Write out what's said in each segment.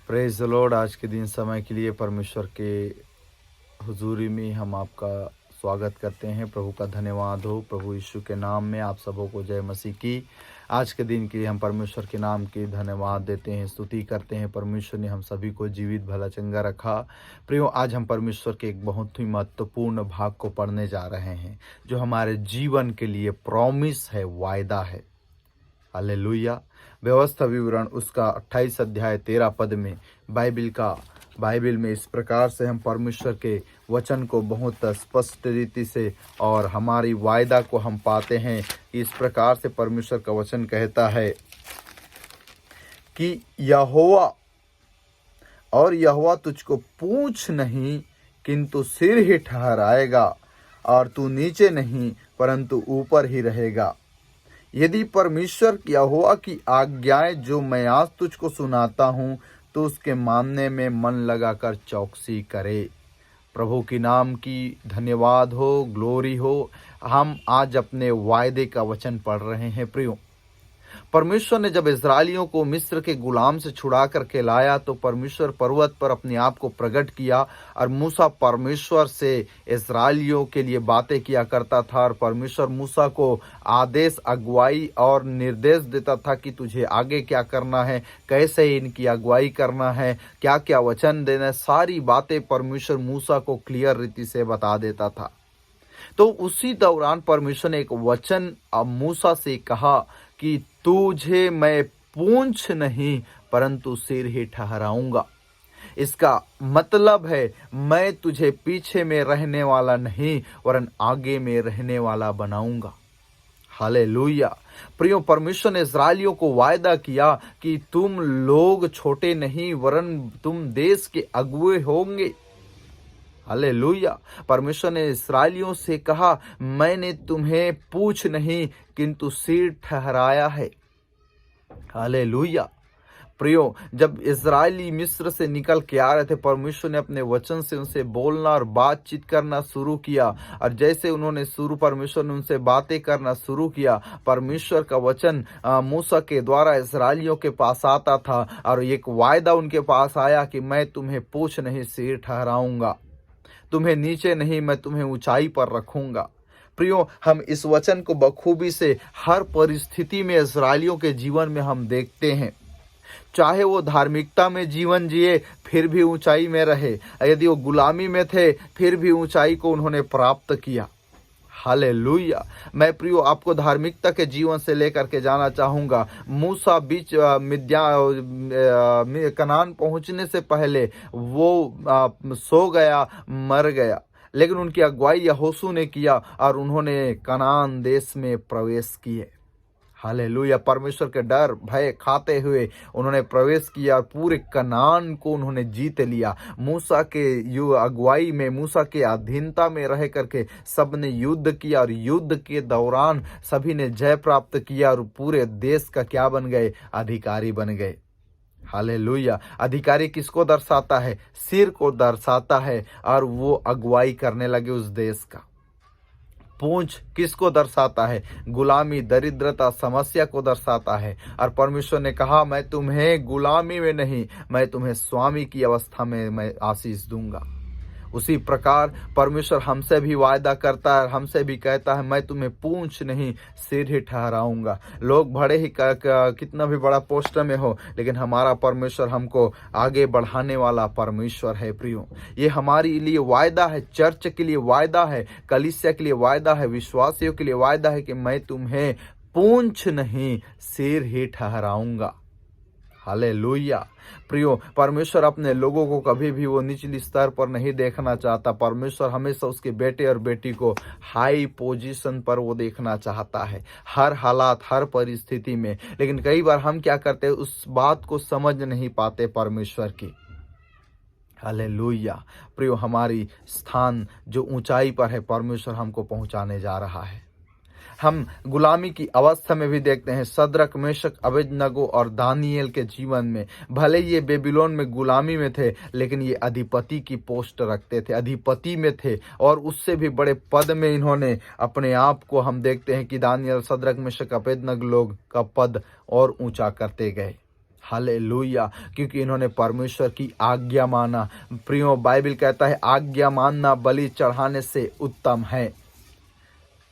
Praise the Lord. आज के दिन समय के लिए परमेश्वर के हुजूरी में हम आपका स्वागत करते हैं। प्रभु का धन्यवाद हो। प्रभु यीशु के नाम में आप सबों को जय मसीह की। आज के दिन के लिए हम परमेश्वर के नाम की धन्यवाद देते हैं, स्तुति करते हैं। परमेश्वर ने हम सभी को जीवित भला चंगा रखा। प्रियो, आज हम परमेश्वर के एक बहुत ही महत्वपूर्ण भाग को पढ़ने जा रहे हैं, जो हमारे जीवन के लिए प्रॉमिस है, वायदा है। हालेलुया। व्यवस्था विवरण उसका 28 अध्याय 13 पद में बाइबल में इस प्रकार से हम परमेश्वर के वचन को बहुत स्पष्ट रीति से और हमारी वायदा को हम पाते हैं। इस प्रकार से परमेश्वर का वचन कहता है कि यहोवा तुझको पूंछ नहीं किंतु सिर ही ठहराएगा, और तू नीचे नहीं परंतु ऊपर ही रहेगा। यदि परमेश्वर यहोवा की आज्ञाएं जो मैं आज तुझको सुनाता हूँ, तो उसके मानने में मन लगाकर चौकसी करे। प्रभु की नाम की धन्यवाद हो, ग्लोरी हो। हम आज अपने वायदे का वचन पढ़ रहे हैं। प्रियो, परमेश्वर ने जब इस्राएलियों को मिस्र के गुलाम से छुड़ा करके लाया, तो परमेश्वर पर्वत पर अपने आप को प्रकट किया, और मूसा परमेश्वर से इस्राएलियों के लिए बातें किया करता था। और परमेश्वर मूसा को आदेश, अगुवाई और निर्देश देता था कि तुझे आगे क्या करना है, कैसे इनकी अगुवाई करना है, क्या क्या वचन देना है। सारी बातें परमेश्वर मूसा को क्लियर रीति से बता देता था। तो उसी दौरान परमेश्वर ने एक वचन मूसा से कहा कि तुझे मैं पूंछ नहीं परंतु सिर ही ठहराऊंगा। इसका मतलब है, मैं तुझे पीछे में रहने वाला नहीं वरन आगे में रहने वाला बनाऊंगा। हालेलुया। प्रियो, परमेश्वर ने इस्राएलियों को वायदा किया कि तुम लोग छोटे नहीं वरन तुम देश के अगुए होंगे। हालेलुया। परमेश्वर ने इस्राएलियों से कहा, मैंने तुम्हें पूंछ नहीं किंतु सिर ठहराया है। हालेलुया। प्रियो, जब इस्राएली मिस्र से निकल के आ रहे थे, परमेश्वर ने अपने वचन से उनसे बोलना और बातचीत करना शुरू किया। और जैसे परमेश्वर ने उनसे बातें करना शुरू किया, परमेश्वर का वचन मूसा के द्वारा इस्राएलियों के पास आता था, और एक वायदा उनके पास आया कि मैं तुम्हें पूंछ नहीं सिर ठहराऊंगा, तुम्हें नीचे नहीं, मैं तुम्हें ऊंचाई पर रखूंगा। प्रियो, हम इस वचन को बखूबी से हर परिस्थिति में इस्राएलियों के जीवन में हम देखते हैं। चाहे वो धार्मिकता में जीवन जिए, फिर भी ऊंचाई में रहे। यदि वो गुलामी में थे, फिर भी ऊंचाई को उन्होंने प्राप्त किया। हालेलुया। मैं प्रियो आपको धार्मिकता के जीवन से लेकर के जाना चाहूँगा। मूसा बीच कनान पहुँचने से पहले वो सो गया, मर गया, लेकिन उनकी अगुवाई यहोशू ने किया और उन्होंने कनान देश में प्रवेश किए। हालेलुया। परमेश्वर के डर भय खाते हुए उन्होंने प्रवेश किया और पूरे कनान को उन्होंने जीत लिया। मूसा के अगुवाई में, मूसा के अधीनता में रह करके सबने युद्ध किया, और युद्ध के दौरान सभी ने जय प्राप्त किया और पूरे देश का क्या बन गए? अधिकारी बन गए। हालेलुया। अधिकारी किसको दर्शाता है? सिर को दर्शाता है, और वो अगुवाई करने लगे उस देश का। पूंछ किसको दर्शाता है? गुलामी, दरिद्रता, समस्या को दर्शाता है। और परमेश्वर ने कहा, मैं तुम्हें गुलामी में नहीं, मैं तुम्हें स्वामी की अवस्था में मैं आशीष दूंगा। उसी प्रकार परमेश्वर हमसे भी वायदा करता है, हमसे भी कहता है, मैं तुम्हें पूंछ नहीं सिर ही ठहराऊंगा। लोग बड़े ही कितना भी बड़ा पोस्ट में हो, लेकिन हमारा परमेश्वर हमको आगे बढ़ाने वाला परमेश्वर है। प्रियो, ये हमारे लिए वायदा है, चर्च के लिए वायदा है, कलीसिया के लिए वायदा है, विश्वासियों के लिए वायदा है कि मैं तुम्हें पूंछ नहीं सिर ही ठहराऊंगा। हालेलुया। प्रियो, परमेश्वर अपने लोगों को कभी भी वो निचली स्तर पर नहीं देखना चाहता। परमेश्वर हमेशा उसके बेटे और बेटी को हाई पोजीशन पर वो देखना चाहता है, हर हालात, हर परिस्थिति में। लेकिन कई बार हम क्या करते हैं, उस बात को समझ नहीं पाते परमेश्वर की। हालेलुया। प्रियो, हमारी स्थान जो ऊंचाई पर है, परमेश्वर हमको पहुंचाने जा रहा है। हम गुलामी की अवस्था में भी देखते हैं, सद्रक, मेशक, अबेदनगो और दानियेल के जीवन में। भले ये बेबीलोन में गुलामी में थे, लेकिन ये अधिपति की पोस्ट रखते थे, अधिपति में थे, और उससे भी बड़े पद में इन्होंने अपने आप को, हम देखते हैं कि दानियेल, सद्रक, मेशक, अबेदनगो लोग का पद और ऊंचा करते गए। हालेलुया, क्योंकि इन्होंने परमेश्वर की आज्ञा माना। प्रियो, बाइबल कहता है आज्ञा मानना बलि चढ़ाने से उत्तम है।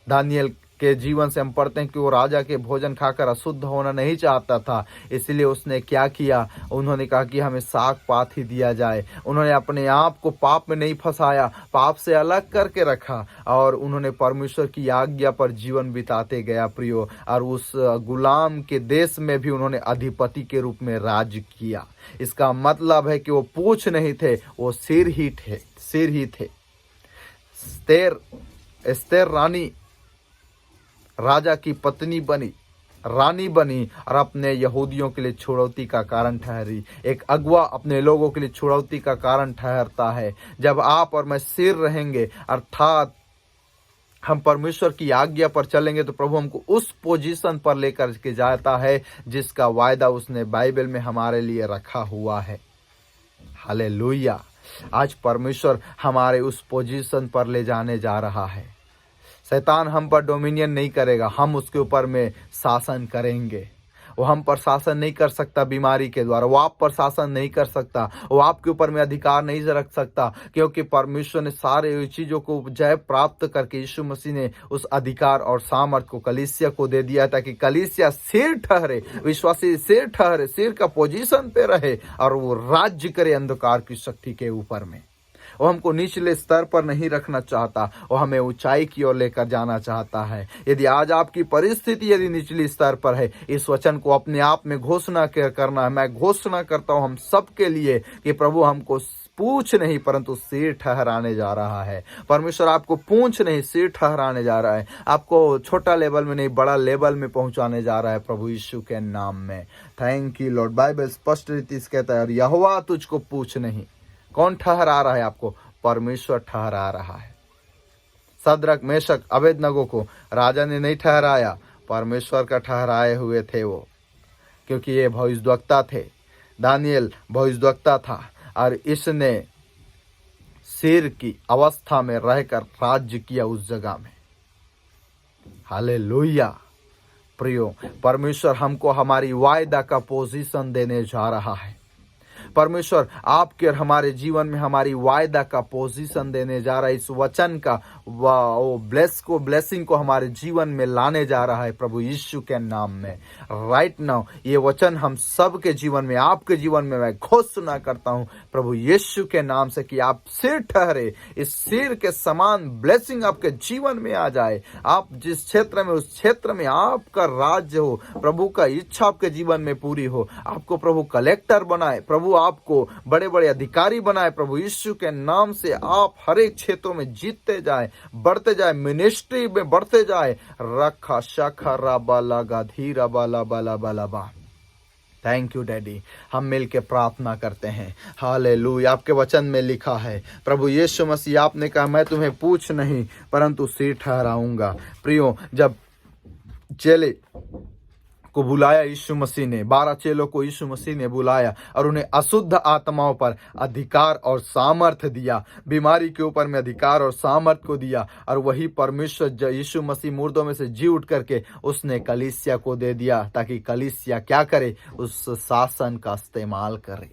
दानियल के जीवन से हम पढ़ते हैं कि वो राजा के भोजन खाकर अशुद्ध होना नहीं चाहता था, इसलिए उसने क्या किया, उन्होंने कहा कि हमें साग पात ही दिया जाए। उन्होंने अपने आप को पाप में नहीं फंसाया, पाप से अलग करके रखा और उन्होंने परमेश्वर की आज्ञा पर जीवन बिताते गया प्रियो। और उस गुलाम के देश में भी उन्होंने अधिपति के रूप में राज किया। इसका मतलब है कि वो पूछ नहीं थे, वो सिर ही थे। एस्तेर रानी राजा की पत्नी बनी, रानी बनी और अपने यहूदियों के लिए छुड़ौती का कारण ठहरी। एक अगुआ अपने लोगों के लिए छुड़ौती का कारण ठहरता है। जब आप और मैं सिर रहेंगे, अर्थात हम परमेश्वर की आज्ञा पर चलेंगे, तो प्रभु हमको उस पोजीशन पर लेकर के जाता है जिसका वायदा उसने बाइबल में हमारे लिए रखा हुआ है। हालेलुया। आज परमेश्वर हमारे उस पोजीशन पर ले जाने जा रहा है। शैतान हम पर डोमिनियन नहीं करेगा, हम उसके ऊपर में शासन करेंगे। वो हम पर शासन नहीं कर सकता बीमारी के द्वारा, वो आप पर शासन नहीं कर सकता, वो आपके ऊपर में अधिकार नहीं रख सकता, क्योंकि परमेश्वर ने सारे चीज़ों को जय प्राप्त करके यीशु मसीह ने उस अधिकार और सामर्थ को कलीसिया को दे दिया, ताकि कलीसिया सिर ठहरे, विश्वासी सिर ठहरे, सिर का पोजीशन पे रहे और वो राज्य करे अंधकार की शक्ति के ऊपर में। वो हमको निचले स्तर पर नहीं रखना चाहता, वो हमें ऊंचाई की ओर लेकर जाना चाहता है। यदि आज आपकी परिस्थिति यदि निचली स्तर पर है, इस वचन को अपने आप में घोषणा करना है। मैं घोषणा करता हूँ हम सबके लिए कि प्रभु हमको पूछ नहीं परंतु सिर ठहराने जा रहा है। परमेश्वर आपको पूछ नहीं सिर ठहराने जा रहा है, आपको छोटा लेवल में नहीं बड़ा लेवल में पहुंचाने जा रहा है प्रभु यीशु के नाम में। Thank you Lord. बाइबल स्पष्ट रीति से कहता है, और यहोवा तुझको पूछ नहीं। कौन ठहरा रहा है आपको? परमेश्वर ठहरा रहा है। सद्रक, मेशक, अबेदनगो को राजा ने नहीं ठहराया, परमेश्वर का ठहराए हुए थे वो, क्योंकि ये भविष्यद्वक्ता थे। दानियल भविष्यद्वक्ता था और इसने सिर की अवस्था में रहकर राज्य किया उस जगह में। हालेलुया। प्रियो, परमेश्वर हमको हमारी वायदा का पोजीशन देने जा रहा है। परमेश्वर आपके और हमारे जीवन में हमारी वायदा का पोजीशन देने जा रहा है। इस वचन का वो ब्लेसिंग को हमारे जीवन में लाने जा रहा है प्रभु यीशु के नाम में। राइट नाउ ये वचन हम सब के जीवन में, आपके जीवन में मैं घोषणा करता हूं प्रभु यीशु के नाम से कि आप सिर ठहरे, इस सिर के समान ब्लेसिंग आपके जीवन में आ जाए। आप जिस क्षेत्र में, उस क्षेत्र में आपका राज्य हो, प्रभु का इच्छा आपके जीवन में पूरी हो। आपको प्रभु कलेक्टर बनाए, प्रभु आपको बड़े बड़े अधिकारी बनाए। प्रभु यीशु के नाम से आप हर एक क्षेत्रों में जीतते जाए, बढ़ते जाए, मिनिस्ट्री में बढ़ते जाए। रखा शाखा राबा लगा धीरा बाला बाला बाला बा। Thank you daddy. हम मिलके प्रार्थना करते हैं। हालेलुया। आपके वचन में लिखा है प्रभु यीशु मसीह, आपने कहा मैं तुम्हें पूछ नहीं परंतु सिर ठहराऊंगा। प्रियो, जब चेले को बुलाया यीशु मसीह ने, 12 चेलों को यीशु मसीह ने बुलाया और उन्हें अशुद्ध आत्माओं पर अधिकार और सामर्थ दिया, बीमारी के ऊपर में अधिकार और सामर्थ को दिया। और वही परमेश्वर यीशु मसीह मुर्दों में से जी उठ करके उसने कलीसिया को दे दिया, ताकि कलीसिया क्या करे? उस शासन का इस्तेमाल करे।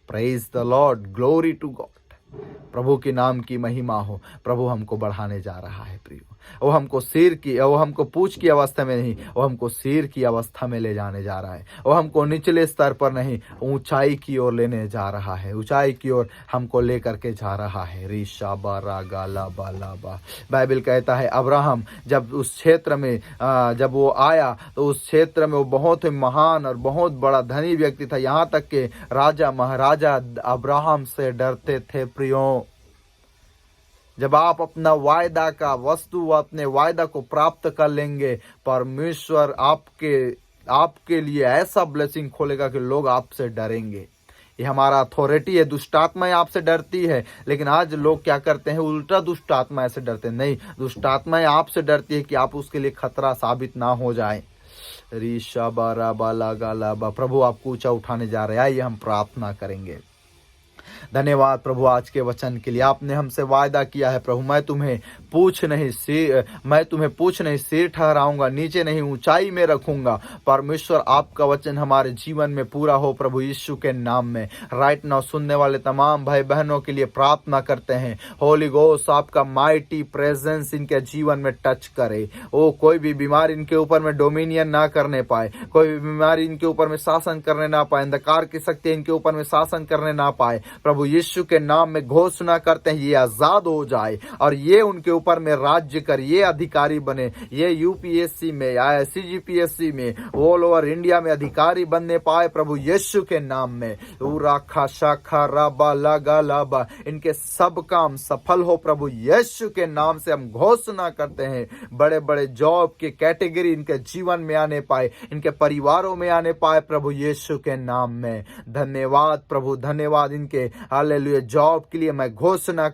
Praise the Lord, glory to God. प्रभु के नाम की महिमा हो। प्रभु हमको बढ़ाने जा रहा है प्रियो। वो हमको पूछ की अवस्था में नहीं, वो हमको सिर की अवस्था में ले जाने जा रहा है। वो हमको निचले स्तर पर नहीं, ऊंचाई की ओर लेने जा रहा है। ऊंचाई की ओर हमको लेकर के जा रहा है। रीशा बारा गाला बाला बा। बाइबल कहता है अब्राहम जब उस क्षेत्र में जब वो आया, तो उस क्षेत्र में वो बहुत ही महान और बहुत बड़ा धनी व्यक्ति था। यहाँ तक के राजा महाराजा अब्राहम से डरते थे प्रियो। जब आप अपना वायदा का वस्तु, अपने वायदा को प्राप्त कर लेंगे, परमेश्वर आपके लिए ऐसा ब्लेसिंग खोलेगा कि लोग आपसे डरेंगे। ये हमारा अथॉरिटी है। दुष्ट आत्माएं आपसे डरती है, लेकिन आज लोग क्या करते हैं? उल्टा दुष्ट आत्माएं से डरते हैं। नहीं, दुष्ट आत्माएं आपसे डरती है कि आप उसके लिए खतरा साबित ना हो जाए। रीशा बारा बाला गाला बा। प्रभु आपको ऊंचा उठाने जा रहे हैं। आइए हम प्रार्थना करेंगे। धन्यवाद प्रभु आज के वचन के लिए। आपने हमसे वायदा किया है प्रभु, मैं तुम्हें पूछ नहीं सिर ठहराऊंगा, नीचे नहीं ऊंचाई में रखूंगा। परमेश्वर आपका वचन हमारे जीवन में पूरा हो प्रभु यीशु के नाम में। राइट नाउ सुनने वाले तमाम भाई बहनों के लिए प्रार्थना करते हैं, होली घोस्ट आपका माइटी प्रेजेंस इनके जीवन में टच करे। ओ कोई भी बीमारी इनके ऊपर में डोमिनियन ना करने पाए, कोई भी बीमारी इनके ऊपर में शासन करने ना पाए, अंधकार की शक्ति इनके ऊपर में शासन करने ना पाए। प्रभु यीशु के नाम में घोषणा करते हैं ये आजाद हो जाए और ये उनके ऊपर में राज्य कर, ये अधिकारी बने, ये यूपीएससी में या सीजीपीएससी में ऑल ओवर इंडिया में अधिकारी बनने पाए प्रभु यीशु के नाम में। राखा शाखा राबा लगा लाबा इनके सब काम सफल हो प्रभु यीशु के नाम से हम घोषणा करते हैं। बड़े बड़े जॉब के कैटेगरी इनके जीवन में आने पाए, इनके परिवारों में आने पाए प्रभु यीशु के नाम में। धन्यवाद प्रभु, धन्यवाद इनके हालेलुया जॉब के लिए मैं घोषणा